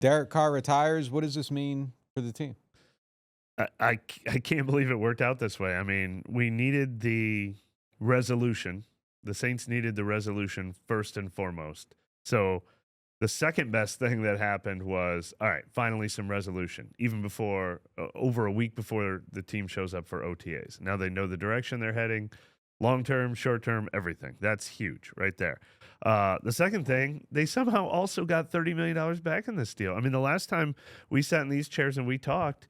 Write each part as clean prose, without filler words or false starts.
Derek Carr retires. What does this mean for the team? I can't believe it worked out this way. I mean, we needed the resolution. The Saints needed the resolution first and foremost. So the second best thing that happened was, all right, finally some resolution, even before, over a week before the team shows up for OTAs. Now they know the direction they're heading, long-term, short-term, everything. That's huge right there. The second thing, they somehow also got $30 million back in this deal. I mean, the last time we sat in these chairs and we talked,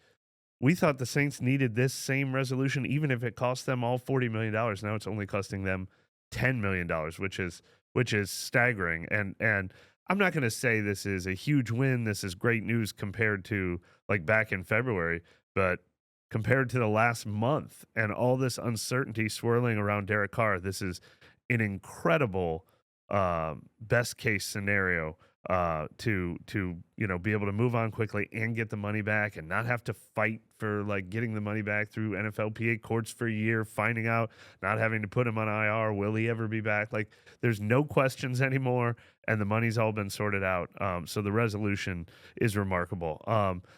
we thought the Saints needed this same resolution, even if it cost them all $40 million. Now it's only costing them $10 million, which is staggering. And I'm not going to say this is a huge win. This is great news compared to like back in February, but compared to the last month and all this uncertainty swirling around Derek Carr, this is an incredible best case scenario to be able to move on quickly and get the money back and not have to fight for like getting the money back through NFLPA courts for a year, finding out, not having to put him on IR. Will he ever be back? Like there's no questions anymore, and the money's all been sorted out. So the resolution is remarkable.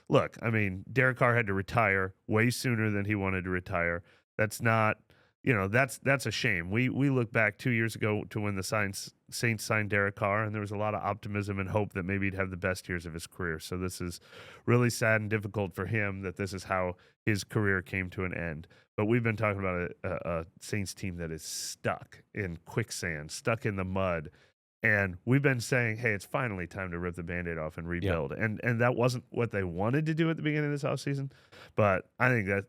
Look, I mean, Derek Carr had to retire way sooner than he wanted to retire. That's not, that's a shame. We look back 2 years ago to when the Saints signed Derek Carr, and there was a lot of optimism and hope that maybe he'd have the best years of his career. So this is really sad and difficult for him that this is how his career came to an end. But we've been talking about a Saints team that is stuck in quicksand, stuck in the mud. And we've been saying, hey, it's finally time to rip the Band-Aid off and rebuild. Yeah. And that wasn't what they wanted to do at the beginning of this offseason. But I think that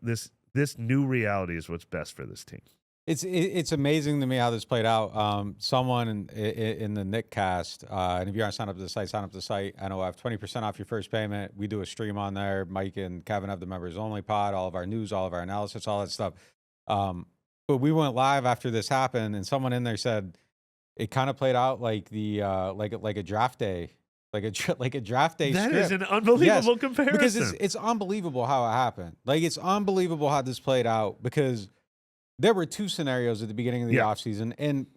this new reality is what's best for this team. It's amazing to me how this played out. Someone in the Nick cast, and if you aren't signed up to the site, sign up to the site. I know I have 20% off your first payment. We do a stream on there. Mike and Kevin have the members only pod, all of our news, all of our analysis, all that stuff. But we went live after this happened, and someone in there said it kind of played out like the like a draft day. Like a draft day That script. is an unbelievable comparison. Because it's unbelievable how it happened. Like, it's unbelievable how this played out, because there were two scenarios at the beginning of the offseason. And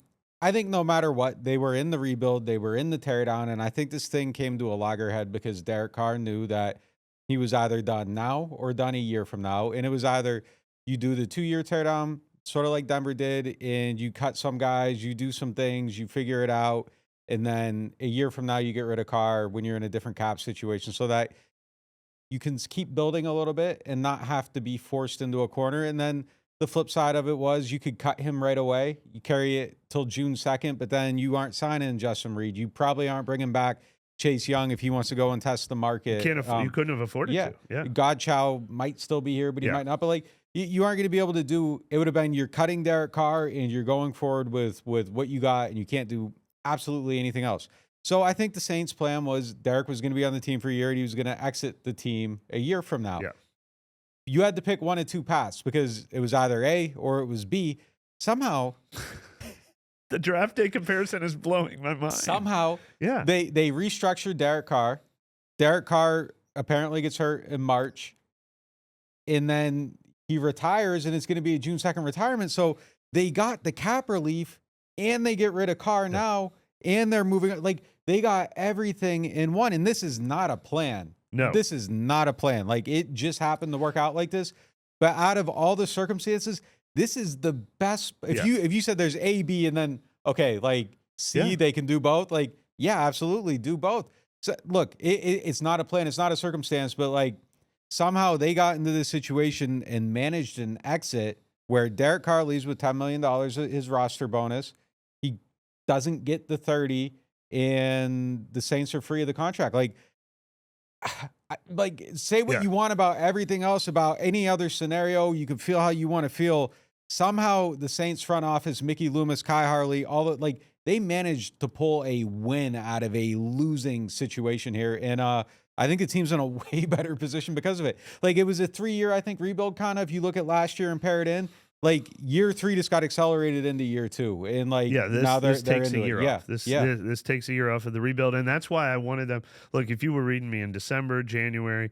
I think no matter what, they were in the rebuild, they were in the teardown. And I think this thing came to a loggerhead because Derek Carr knew that he was either done now or done a year from now. And it was either you do the 2-year teardown, sort of like Denver did, and you cut some guys, you do some things, you figure it out. And then a year from now, you get rid of Carr when you're in a different cap situation, so that you can keep building a little bit and not have to be forced into a corner. And then the flip side of it was you could cut him right away. You carry it till June 2nd, but then you aren't signing Justin Reed. You probably aren't bringing back Chase Young if he wants to go and test the market. You couldn't have afforded to. Yeah. Godchow might still be here, but he might not. But like, you aren't going to be able to do, it would have been you're cutting Derek Carr and you're going forward with what you got, and you can't do absolutely anything else. So I think the Saints' plan was Derek was going to be on the team for a year, and he was going to exit the team a year from now. Yeah. You had to pick one of two paths, because it was either A or it was B. Somehow, the draft day comparison is blowing my mind. Somehow, they restructured Derek Carr. Derek Carr apparently gets hurt in March, and then he retires, and it's going to be a June 2nd retirement. So they got the cap relief, and they get rid of Carr now, and they're moving. Like, they got everything in one, and this is not a plan. No. This is not a plan. Like, it just happened to work out like this. But out of all the circumstances, this is the best. If you said there's A, B, and then, okay, like C, they can do both. Like, yeah, absolutely, do both. So, look, it's not a plan. It's not a circumstance. But, like, somehow they got into this situation and managed an exit where Derek Carr leaves with $10 million, his roster bonus. He doesn't get the 30, and the Saints are free of the contract. Like, say what you want about everything else, about any other scenario. You can feel how you want to feel. Somehow the Saints front office, Mickey Loomis, Kai Harley, they managed to pull a win out of a losing situation here. And I think the team's in a way better position because of it. Like, it was a 3-year, I think, rebuild kind of. If you look at last year and pair it in, like, year 3 just got accelerated into year 2. And now this takes a year off. This takes a year off of the rebuild. And that's why I wanted them. Look, if you were reading me in December, January,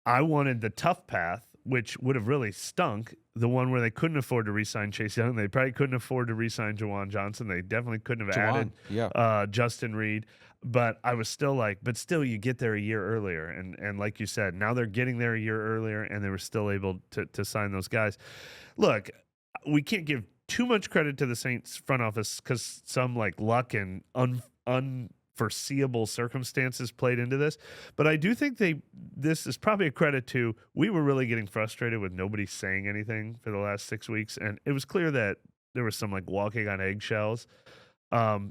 I wanted the tough path, which would have really stunk, the one where they couldn't afford to re-sign Chase Young. They probably couldn't afford to re-sign Juwan Johnson. They definitely couldn't have added Justin Reed. But I was still like, but still, you get there a year earlier, and like you said, now they're getting there a year earlier, and they were still able to sign those guys. Look, we can't give too much credit to the Saints front office because some like luck and unforeseeable circumstances played into this. But I do think this is probably a credit to, we were really getting frustrated with nobody saying anything for the last 6 weeks, and it was clear that there was some like walking on eggshells.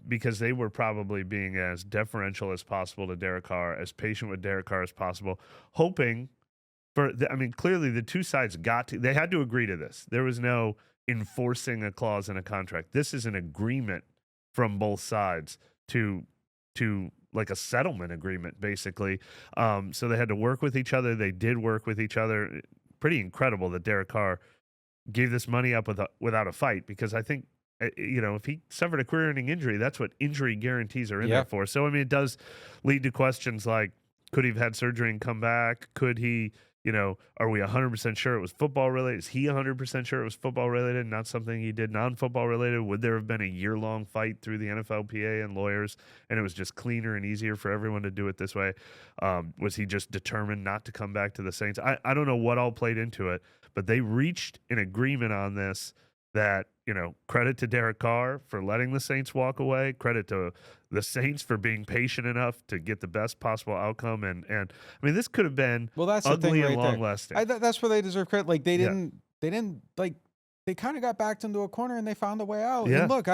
Because they were probably being as deferential as possible to Derek Carr, as patient with Derek Carr as possible, hoping for, clearly the two sides they had to agree to this. There was no enforcing a clause in a contract. This is an agreement from both sides to like a settlement agreement, basically. So they had to work with each other. They did work with each other. Pretty incredible that Derek Carr gave this money up without a fight, because I think, if he suffered a career-ending injury, that's what injury guarantees are in there for. So, it does lead to questions like, could he have had surgery and come back? Could he, are we 100% sure it was football-related? Is he 100% sure it was football-related, not something he did non-football-related? Would there have been a year-long fight through the NFLPA and lawyers, and it was just cleaner and easier for everyone to do it this way? Was he just determined not to come back to the Saints? I don't know what all played into it, but they reached an agreement on this that, credit to Derek Carr for letting the Saints walk away, credit to the Saints for being patient enough to get the best possible outcome. And this could have been that's ugly the thing and long lasting. That's where they deserve credit. Like they didn't like, they kind of got backed into a corner and they found a way out. Yeah. And look,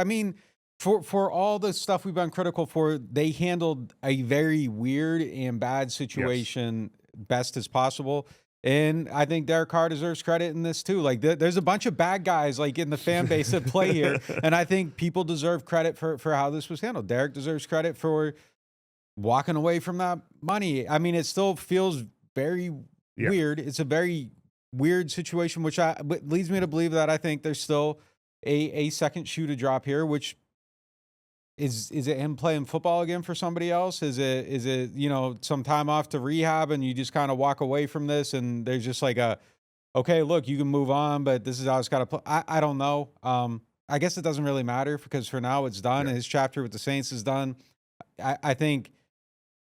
for all the stuff we've been critical for, they handled a very weird and bad situation best as possible. And I think Derek Carr deserves credit in this too. Like there's a bunch of bad guys like in the fan base that play here, and I think people deserve credit for how this was handled. Derek deserves credit for walking away from that money. It still feels very weird. It's a very weird situation, which leads me to believe that I think there's still a second shoe to drop here, which is it him playing football again for somebody else? Is it some time off to rehab and you just kind of walk away from this and there's just like okay, look, you can move on, but this is how it's got to play. I don't know. I guess it doesn't really matter because for now it's done. His chapter with the Saints is done. I think,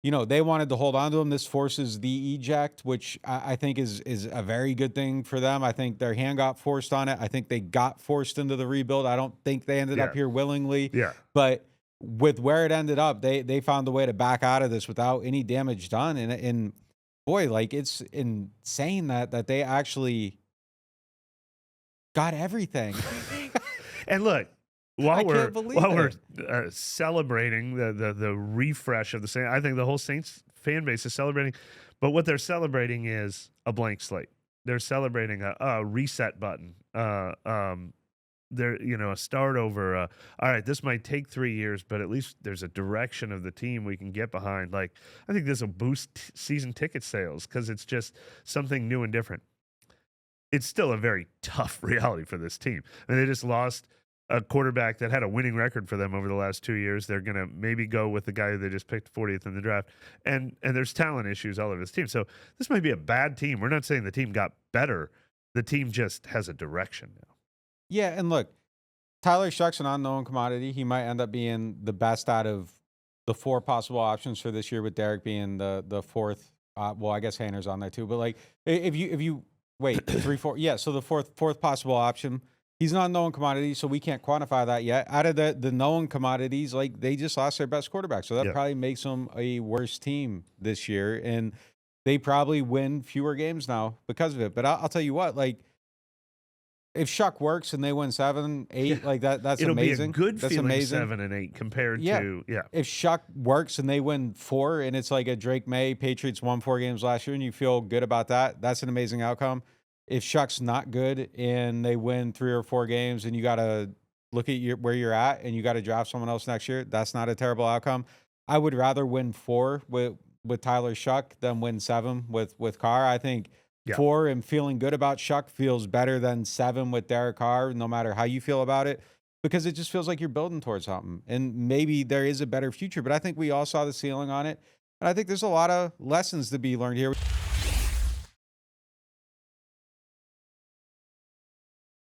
they wanted to hold on to him. This forces the eject, which I think is a very good thing for them. I think their hand got forced on it. I think they got forced into the rebuild. I don't think they ended up here willingly. Yeah. But with where it ended up, they found a way to back out of this without any damage done. And boy, like it's insane that they actually got everything. And look, while we're celebrating the refresh of the Saints, I think the whole Saints fan base is celebrating. But what they're celebrating is a blank slate. They're celebrating a reset button. They're a start over. All right, this might take 3 years, but at least there's a direction of the team we can get behind. Like, I think this will boost season ticket sales because it's just something new and different. It's still a very tough reality for this team. They just lost a quarterback that had a winning record for them over the last 2 years. They're going to maybe go with the guy they just picked 40th in the draft. And there's talent issues all over this team. So this might be a bad team. We're not saying the team got better. The team just has a direction now. Yeah, and look, Tyler Shuck's an unknown commodity. He might end up being the best out of the 4 possible options for this year, with Derek being the fourth. Well, I guess Hayner's on there too. But like, if you wait 3, 4, so the fourth possible option. He's an unknown commodity, so we can't quantify that yet. Out of the known commodities, like they just lost their best quarterback, so that probably makes them a worse team this year, and they probably win fewer games now because of it. But I'll tell you what, like, if Shuck works and they win 7, 8, like that's It'll amazing. It'll be a good that's feeling amazing. 7 and 8 compared to If Shuck works and they win 4, and it's like a Drake May, Patriots won 4 games last year, and you feel good about that, that's an amazing outcome. If Shuck's not good and they win 3 or 4 games, and you got to look at where you're at and you got to draft someone else next year, that's not a terrible outcome. I would rather win 4 with Tyler Shuck than win 7 with Carr. I think 4 and feeling good about Shuck feels better than 7 with Derek Carr, no matter how you feel about it, because it just feels like you're building towards something. And maybe there is a better future, but I think we all saw the ceiling on it. And I think there's a lot of lessons to be learned here.